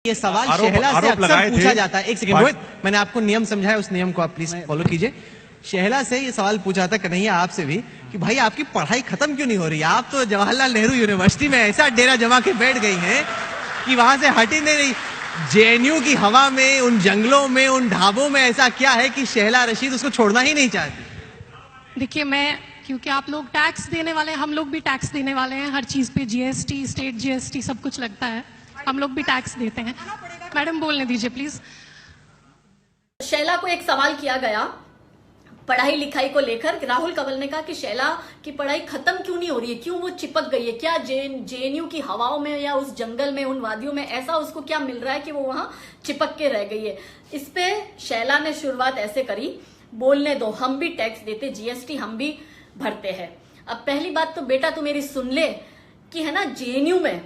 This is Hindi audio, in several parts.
ये सवाल शहला से अक्सर पूछा जाता है। एक सेकंड रोहित, मैंने आपको नियम समझाया, उस नियम को आप प्लीज फॉलो कीजिए। शहला से ये सवाल पूछा था कन्हैया आपसे भी कि भाई आपकी पढ़ाई खत्म क्यों नहीं हो रही? आप तो जवाहरलाल नेहरू यूनिवर्सिटी में ऐसा डेरा जमा के बैठ गई हैं कि वहां से हट ही नहीं रही। जेएनयू की हवा में, उन जंगलों में, उन ढाबों में ऐसा क्या है कि शहला रशीद उसको छोड़ना ही नहीं चाहती? देखिए, क्योंकि आप लोग टैक्स देने वाले हैं, हम लोग भी टैक्स देने वाले हैं। हर चीज पे जीएसटी, स्टेट जीएसटी सब कुछ लगता है, हम लोग भी टैक्स देते हैं। मैडम बोलने दीजिए प्लीज। शैला को एक सवाल किया गया पढ़ाई लिखाई को लेकर। राहुल कंवल ने कहा कि शैला की पढ़ाई खत्म क्यों नहीं हो रही है, क्यों वो चिपक गई है, क्या जेएनयू की हवाओं में या उस जंगल में, उन वादियों में ऐसा उसको क्या मिल रहा है कि वो वहां चिपक के रह गई है। इस पे शैला ने शुरुआत ऐसे करी, बोलने दो, हम भी टैक्स देते, जीएसटी हम भी भरते हैं। अब पहली बात तो बेटा तू मेरी सुन ले कि है ना, जेएनयू में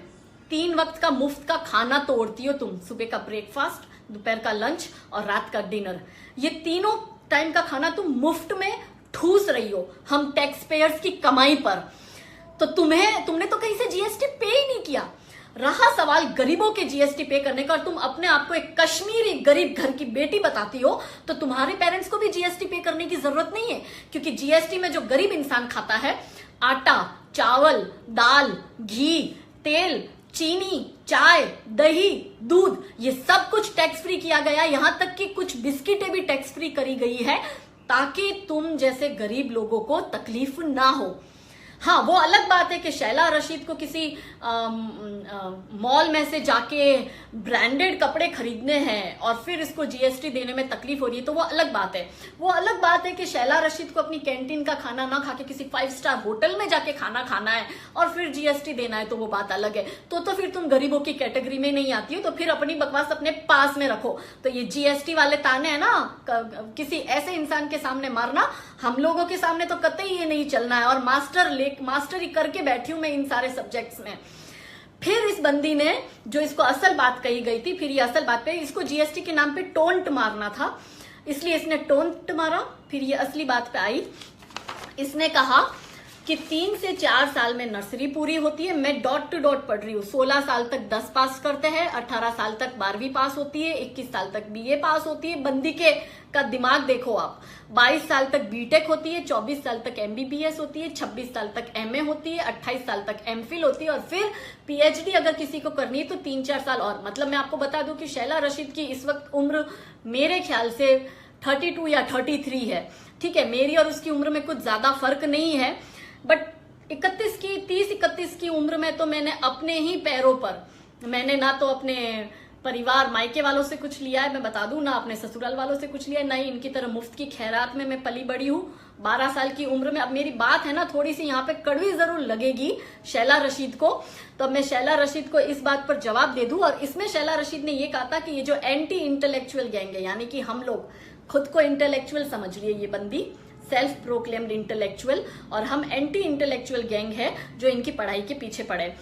3 वक्त का मुफ्त का खाना तोड़ती हो तुम। सुबह का ब्रेकफास्ट, दोपहर का लंच और रात का डिनर, ये तीनों टाइम का खाना तुम मुफ्त में ठूस रही हो हम टैक्स पेयर्स की कमाई पर। तो तुमने तो कहीं से जीएसटी पे ही नहीं किया। रहा सवाल गरीबों के जीएसटी पे करने का, और तुम अपने आप को एक कश्मीरी गरीब घर की बेटी बताती हो, तो तुम्हारे पेरेंट्स को भी जीएसटी पे करने की जरूरत नहीं है। क्योंकि जीएसटी में जो गरीब इंसान खाता है, आटा, चावल, दाल, घी, तेल, चीनी, चाय, दही, दूध, ये सब कुछ टैक्स फ्री किया गया। यहां तक कि कुछ बिस्किटें भी टैक्स फ्री करी गई है ताकि तुम जैसे गरीब लोगों को तकलीफ ना हो। हाँ, वो अलग बात है कि शैला रशीद को किसी मॉल में से जाके ब्रांडेड कपड़े खरीदने हैं और फिर इसको जीएसटी देने में तकलीफ हो रही है, तो वो अलग बात है। वो अलग बात है कि शैला रशीद को अपनी कैंटीन का खाना ना खा के किसी 5 स्टार होटल में जाके खाना खाना है और फिर जीएसटी देना है, तो वो बात अलग है। तो फिर तुम गरीबों की कैटेगरी में नहीं आती हो, तो फिर अपनी बकवास अपने पास में रखो। तो ये जीएसटी वाले ताने हैं ना, किसी ऐसे इंसान के सामने मारना, हम लोगों के सामने तो कतई ये नहीं चलना है। और मास्टरी करके बैठी हूं मैं इन सारे सब्जेक्ट्स में। फिर इस बंदी ने जो इसको असल बात कही गई थी, फिर ये असल बात पे, इसको जीएसटी के नाम पे टोंट मारना था, इसलिए इसने टोंट मारा। फिर ये असली बात पे आई, इसने कहा कि 3 से 4 साल में नर्सरी पूरी होती है। मैं डॉट टू डॉट पढ़ रही हूँ। 16 साल तक 10 पास करते हैं, 18 साल तक 12वीं पास होती है, 21 साल तक बीए पास होती है। बंदी का दिमाग देखो आप। 22 साल तक बीटेक होती है, 24 साल तक एमबीबीएस होती है, 26 साल तक एमए होती है, 28 साल तक एमफिल होती है, और फिर पीएचडी अगर किसी को करनी है तो 3-4 साल और। मतलब मैं आपको बता दूं कि शैला रशीद की इस वक्त उम्र मेरे ख्याल से 32 या 33 है। ठीक है, मेरी और उसकी उम्र में कुछ ज्यादा फर्क नहीं है, बट 30-31 की उम्र में तो मैंने अपने ही पैरों पर, मैंने ना तो अपने परिवार मायके वालों से कुछ लिया है, मैं बता दूं, ना अपने ससुराल वालों से कुछ लिया है, ना ही इनकी तरह मुफ्त की खैरात में मैं पली बड़ी हूँ 12 साल की उम्र में। अब मेरी बात है ना थोड़ी सी यहाँ पे कड़वी जरूर लगेगी शैला रशीद को, तो अब मैं शैला रशीद को इस बात पर जवाब दे दूं। और इसमें शैला रशीद ने ये कहा था कि ये जो एंटी इंटेलेक्चुअल गैंग है, यानी कि हम लोग खुद को इंटेलेक्चुअल समझ रही है ये बंदी, सेल्फ प्रोक्लेम्ड इंटेलेक्चुअल, और हम एंटी इंटेलेक्चुअल गैंग है जो इनकी पढ़ाई के पीछे पड़े।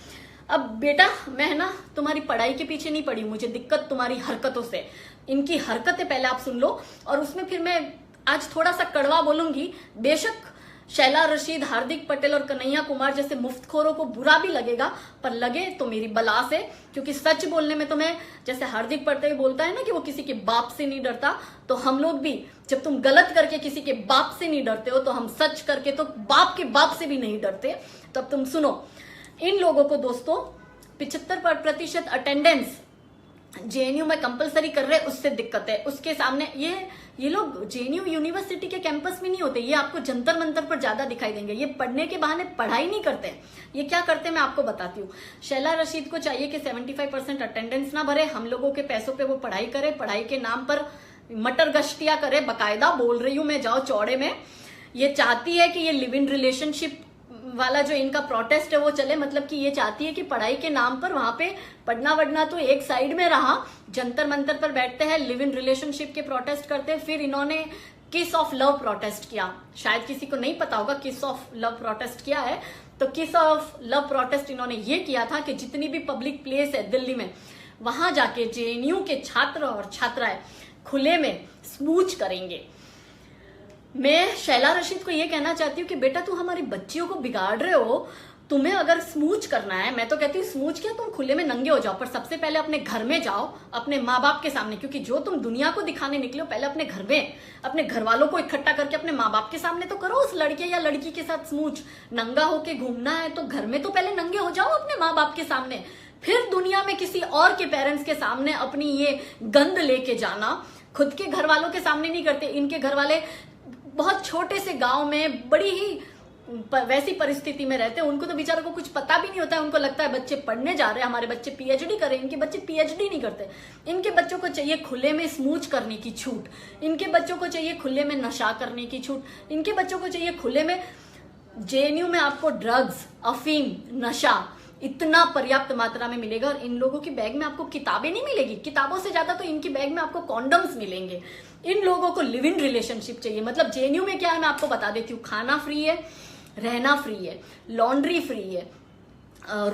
अब बेटा मैं ना तुम्हारी पढ़ाई के पीछे नहीं पड़ी, मुझे दिक्कत तुम्हारी हरकतों से। इनकी हरकतें पहले आप सुन लो, और उसमें फिर मैं आज थोड़ा सा कड़वा बोलूंगी। बेशक शैला रशीद, हार्दिक पटेल और कन्हैया कुमार जैसे मुफ्तखोरों को बुरा भी लगेगा, पर लगे तो मेरी बला से, क्योंकि सच बोलने में तो मैं, जैसे हार्दिक पटेल बोलता है ना कि वो किसी के बाप से नहीं डरता, तो हम लोग भी जब तुम गलत करके किसी के बाप से नहीं डरते हो, तो हम सच करके तो बाप के बाप से भी नहीं डरते। तो अब तुम सुनो, इन लोगों को दोस्तों 75% अटेंडेंस जेएनयू में कंपलसरी कर रहे, उससे दिक्कत है। उसके सामने ये लोग जेएनयू यूनिवर्सिटी के कैंपस में नहीं होते, ये आपको जंतर मंतर पर ज्यादा दिखाई देंगे। ये पढ़ने के बहाने पढ़ाई नहीं करते, ये क्या करते मैं आपको बताती हूँ। शैला रशीद को चाहिए कि 75% अटेंडेंस ना भरे, हम लोगों के पैसों पे वो पढ़ाई करे, पढ़ाई के नाम पर मटर गश्तियां करे, बकायदा बोल रही हूँ मैं, जाओ चौड़े में। ये चाहती है कि ये लिव इन रिलेशनशिप वाला जो इनका प्रोटेस्ट है वो चले, मतलब कि ये चाहती है कि पढ़ाई के नाम पर वहां पे पढ़ना वढ़ना तो एक साइड में रहा, जंतर मंतर पर बैठते हैं, लिव इन रिलेशनशिप के प्रोटेस्ट करते हैं। फिर इन्होंने किस ऑफ लव प्रोटेस्ट किया, शायद किसी को नहीं पता होगा किस ऑफ लव प्रोटेस्ट किया है। तो किस ऑफ लव प्रोटेस्ट इन्होंने ये किया था कि जितनी भी पब्लिक प्लेस है दिल्ली में, वहां जाके जेएनयू के छात्र और छात्राएं खुले में स्मूच करेंगे। मैं शैला रशीद को ये कहना चाहती हूँ कि बेटा तू हमारी बच्चियों को बिगाड़ रहे हो, तुम्हें अगर स्मूच करना है, मैं तो कहती हूँ स्मूच क्या, तुम खुले में नंगे हो जाओ, पर सबसे पहले अपने घर में जाओ, अपने माँ बाप के सामने, क्योंकि जो तुम दुनिया को दिखाने निकले हो पहले अपने घर में अपने घर वालों को इकट्ठा करके अपने माँ बाप के सामने तो करो उस लड़के या लड़की के साथ स्मूच। नंगा होके घूमना है तो घर में तो पहले नंगे हो जाओ अपने माँ बाप के सामने, फिर दुनिया में किसी और के पेरेंट्स के सामने अपनी ये गंद लेके जाना। खुद के घर वालों के सामने नहीं करते। इनके घर वाले बहुत छोटे से गांव में बड़ी ही वैसी परिस्थिति में रहते हैं, उनको तो बेचारों को कुछ पता भी नहीं होता है। उनको लगता है बच्चे पढ़ने जा रहे हैं, हमारे बच्चे पीएचडी करें। इनके बच्चे पीएचडी नहीं करते। इनके बच्चों को चाहिए खुले में स्मूच करने की छूट, इनके बच्चों को चाहिए खुले में नशा करने की छूट, इनके बच्चों को चाहिए खुले में। जेएनयू में आपको ड्रग्स, अफीम, नशा इतना पर्याप्त मात्रा में मिलेगा, और इन लोगों की बैग में आपको किताबें नहीं मिलेगी, किताबों से ज्यादा तो इनकी बैग में आपको कॉन्डम्स मिलेंगे। इन लोगों को लिव इन रिलेशनशिप चाहिए। मतलब जेएनयू में क्या है मैं आपको बता देती हूँ, खाना फ्री है, रहना फ्री है, लॉन्ड्री फ्री है,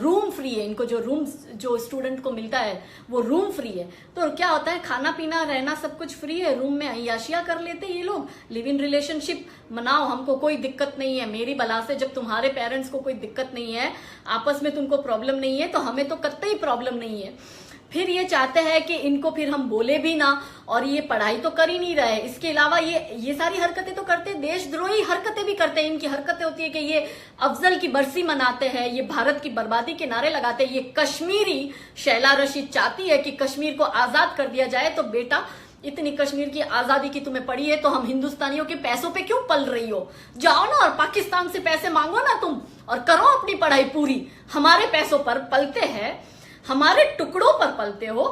रूम फ्री है। इनको जो रूम जो स्टूडेंट को मिलता है वो रूम फ्री है। तो क्या होता है, खाना पीना रहना सब कुछ फ्री है, रूम में अय्याशियां कर लेते ये लोग। लिव इन रिलेशनशिप मनाओ, हमको कोई दिक्कत नहीं है। मेरी बला से जब तुम्हारे पेरेंट्स को कोई दिक्कत नहीं है, आपस में तुमको प्रॉब्लम नहीं है, तो हमें तो कतई प्रॉब्लम नहीं है। फिर ये चाहते हैं कि इनको फिर हम बोले भी ना, और ये पढ़ाई तो कर ही नहीं रहे। इसके अलावा ये सारी हरकतें तो करते, देशद्रोही हरकतें भी करते हैं। इनकी हरकतें होती है कि ये अफजल की बरसी मनाते हैं, ये भारत की बर्बादी के नारे लगाते हैं। ये कश्मीरी शैला रशीद चाहती है कि कश्मीर को आजाद कर दिया जाए। तो बेटा, इतनी कश्मीर की आजादी की तुम्हें पड़ी है तो हम हिंदुस्तानियों के पैसों पे क्यों पल रही हो? जाओ ना और पाकिस्तान से पैसे मांगो ना तुम, और करो अपनी पढ़ाई पूरी। हमारे पैसों पर पलते हैं, हमारे टुकड़ों पर पलते हो,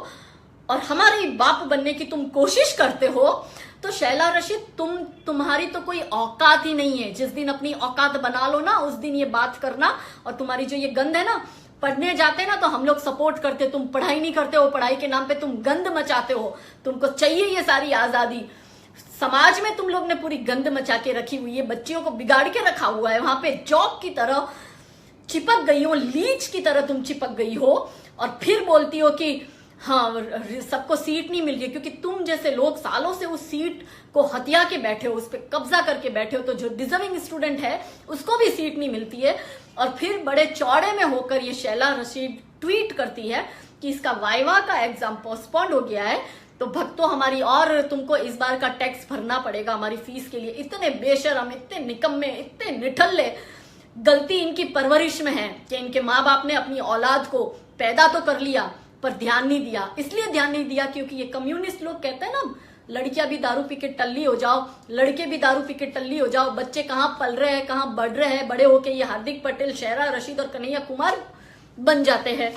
और हमारे बाप बनने की तुम कोशिश करते हो। तो शैला रशीद, तुम्हारी तो कोई औकात ही नहीं है। जिस दिन अपनी औकात बना लो ना, उस दिन ये बात करना। और तुम्हारी जो ये गंद है ना, पढ़ने जाते ना तो हम लोग सपोर्ट करते, तुम पढ़ाई नहीं करते हो, पढ़ाई के नाम पे तुम गंद मचाते हो। तुमको चाहिए ये सारी आजादी। समाज में तुम लोग ने पूरी गंद मचा के रखी हुई है, बच्चियों को बिगाड़ के रखा हुआ है। वहां पे जॉब की तरह चिपक गई हो, लीच की तरह तुम चिपक गई हो, और फिर बोलती हो कि हाँ सबको सीट नहीं मिल रही, क्योंकि तुम जैसे लोग सालों से उस सीट को हथिया के बैठे हो, उस पर कब्जा करके बैठे हो। तो जो डिजर्विंग स्टूडेंट है उसको भी सीट नहीं मिलती है। और फिर बड़े चौड़े में होकर ये शैला रशीद ट्वीट करती है कि इसका वाइवा का एग्जाम पोस्टपोन्ड हो गया है, तो भक्तों हमारी, और तुमको इस बार का टैक्स भरना पड़ेगा हमारी फीस के लिए। इतने बेशरम, इतने निकम्मे, इतने निठल्ले। गलती इनकी परवरिश में है कि इनके माँ बाप ने अपनी औलाद को पैदा तो कर लिया पर ध्यान नहीं दिया। इसलिए ध्यान नहीं दिया क्योंकि ये कम्युनिस्ट लोग कहते हैं ना, लड़कियां भी दारू पी के टल्ली हो जाओ, लड़के भी दारू पी के टल्ली हो जाओ। बच्चे कहाँ पल रहे हैं, कहाँ बढ़ रहे हैं, बड़े होके ये हार्दिक पटेल, शैला रशीद और कन्हैया कुमार बन जाते हैं।